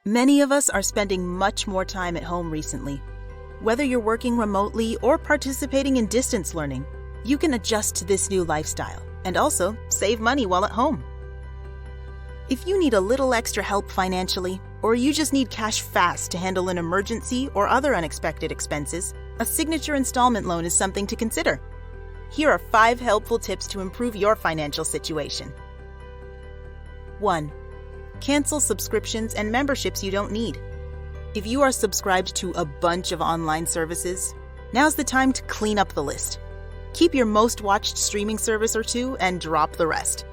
Many of us are spending much more time at home recently. Whether you're working remotely or participating in distance learning, you can adjust to this new lifestyle and also save money while at home. If you need a little extra help financially, or you just need cash fast to handle an emergency or other unexpected expenses, a signature installment loan is something to consider. Here are 5 helpful tips to improve your financial situation. 1. Cancel subscriptions and memberships you don't need. If you are subscribed to a bunch of online services, now's the time to clean up the list. Keep your most watched streaming service or 2 and drop the rest.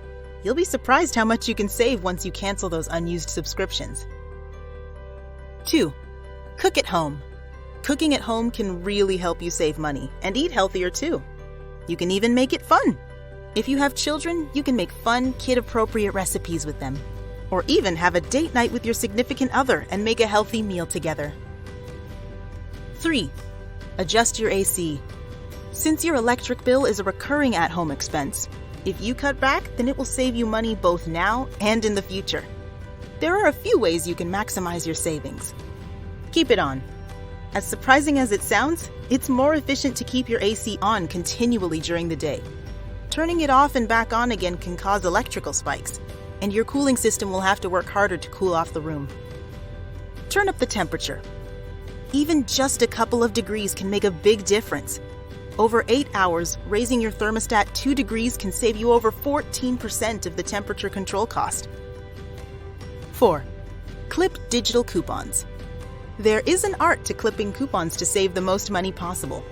You'll be surprised how much you can save once you cancel those unused subscriptions. 2. Cook at home. Cooking at home can really help you save money and eat healthier too. You can even make it fun. If you have children, you can make fun, kid-appropriate recipes with them. Or even have a date night with your significant other and make a healthy meal together. 3. Adjust your AC. Since your electric bill is a recurring at-home expense, if you cut back, then it will save you money both now and in the future. There are a few ways you can maximize your savings. Keep it on. As surprising as it sounds, it's more efficient to keep your AC on continually during the day. Turning it off and back on again can cause electrical spikes, and your cooling system will have to work harder to cool off the room. Turn up the temperature. Even just a couple of degrees can make a big difference. Over 8 hours, raising your thermostat 2 degrees can save you over 14% of the temperature control cost. 4. Clip digital coupons. There is an art to clipping coupons to save the most money possible.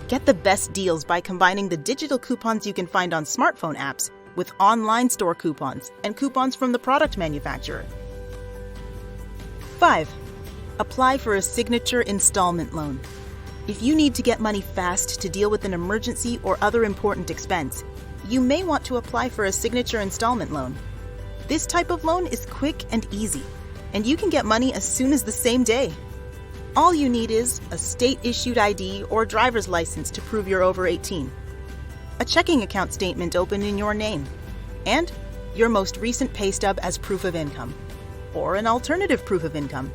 Get the best deals by combining the digital coupons you can find on smartphone apps with online store coupons and coupons from the product manufacturer. 5. Apply for a signature installment loan. If you need to get money fast to deal with an emergency or other important expense, you may want to apply for a signature installment loan. This type of loan is quick and easy, and you can get money as soon as the same day. All you need is a state-issued ID or driver's license to prove you're over 18, a checking account statement open in your name, and your most recent pay stub as proof of income, or an alternative proof of income.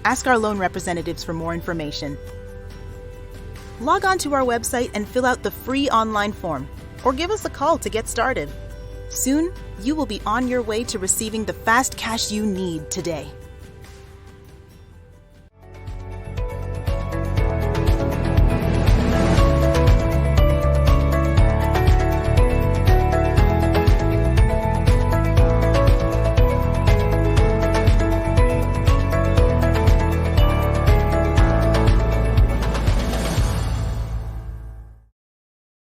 Ask our loan representatives for more information. Log on to our website and fill out the free online form, or give us a call to get started. Soon, you will be on your way to receiving the fast cash you need today.